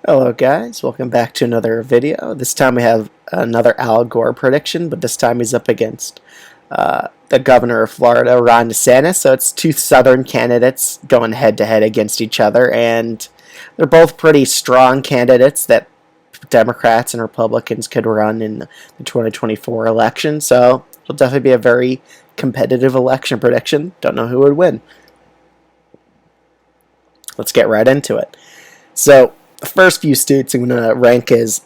Hello guys, welcome back to another video. This time we have another Al Gore prediction, but this time he's up against the governor of Florida, Ron DeSantis. So it's two southern candidates going head to head against each other, and they're both pretty strong candidates that Democrats and Republicans could run in the 2024 election. So it'll definitely be a very competitive election prediction. Don't know who would win. Let's get right into it. So the first few states I'm going to rank is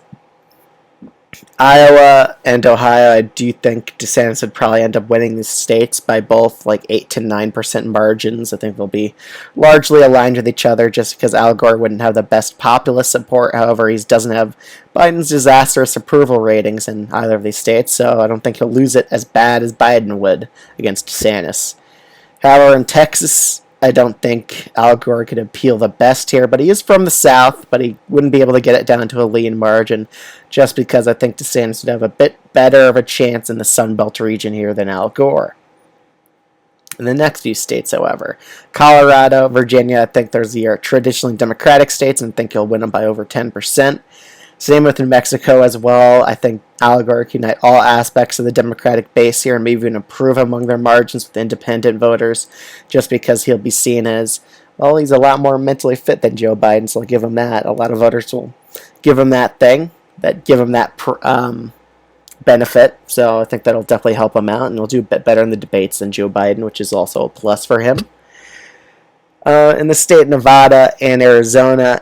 Iowa and Ohio. I do think DeSantis would probably end up winning these states by both like 8 to 9% margins. I think they'll be largely aligned with each other just because Al Gore wouldn't have the best populist support. However, he doesn't have Biden's disastrous approval ratings in either of these states, so I don't think he'll lose it as bad as Biden would against DeSantis. However, in Texas, I don't think Al Gore could appeal the best here, but he is from the South, but he wouldn't be able to get it down to a lean margin just because I think DeSantis would have a bit better of a chance in the Sun Belt region here than Al Gore. In the next few states, however, Colorado, Virginia, I think those are traditionally Democratic states, and I think he'll win them by over 10%. Same with New Mexico as well. I think Al Gore can unite all aspects of the Democratic base here and maybe even improve among their margins with independent voters just because he'll be seen as, well, he's a lot more mentally fit than Joe Biden, so I'll give him that. A lot of voters will give him that thing, give him that benefit, so I think that'll definitely help him out, and he'll do a bit better in the debates than Joe Biden, which is also a plus for him. In the state of Nevada and Arizona,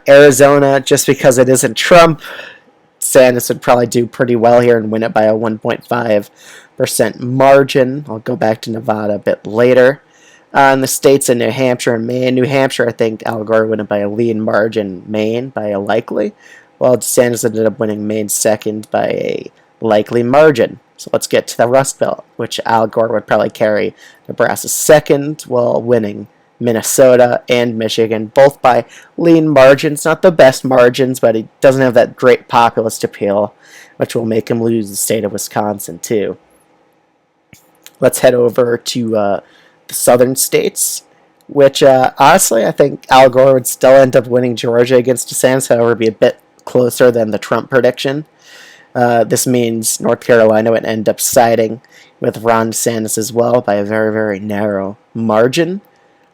just because it isn't Trump, DeSantis would probably do pretty well here and win it by a 1.5% margin. I'll go back to Nevada a bit later. In the states of New Hampshire and Maine, New Hampshire, I think Al Gore would win it by a lean margin, Maine by a likely, while DeSantis ended up winning Maine second by a likely margin. So let's get to the Rust Belt, which Al Gore would probably carry Nebraska second while winning Minnesota and Michigan, both by lean margins. Not the best margins, but he doesn't have that great populist appeal, which will make him lose the state of Wisconsin too. Let's head over to the southern states, which honestly I think Al Gore would still end up winning Georgia against DeSantis, however be a bit closer than the Trump prediction. This means North Carolina would end up siding with Ron DeSantis as well by a very, very narrow margin.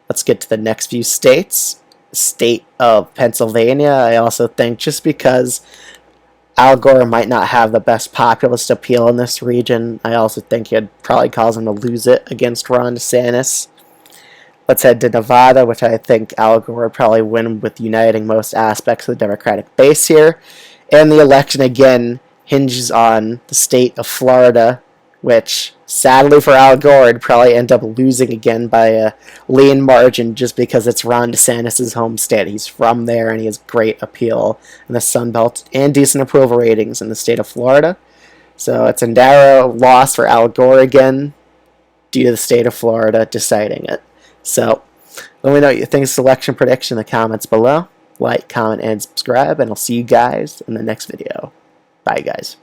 Let's get to the next few states. State of Pennsylvania, I also think just because Al Gore might not have the best populist appeal in this region, I also think he'd probably cause him to lose it against Ron DeSantis. Let's head to Nevada, which I think Al Gore would probably win with uniting most aspects of the Democratic base here. And the election, again, hinges on the state of Florida, which, sadly for Al Gore, would probably end up losing again by a lean margin just because it's Ron DeSantis' home state. He's from there, and he has great appeal in the Sun Belt and decent approval ratings in the state of Florida. So it's a narrow loss for Al Gore again due to the state of Florida deciding it. So let me know what you think of selection prediction in the comments below. Like, comment, and subscribe, and I'll see you guys in the next video. Bye, guys.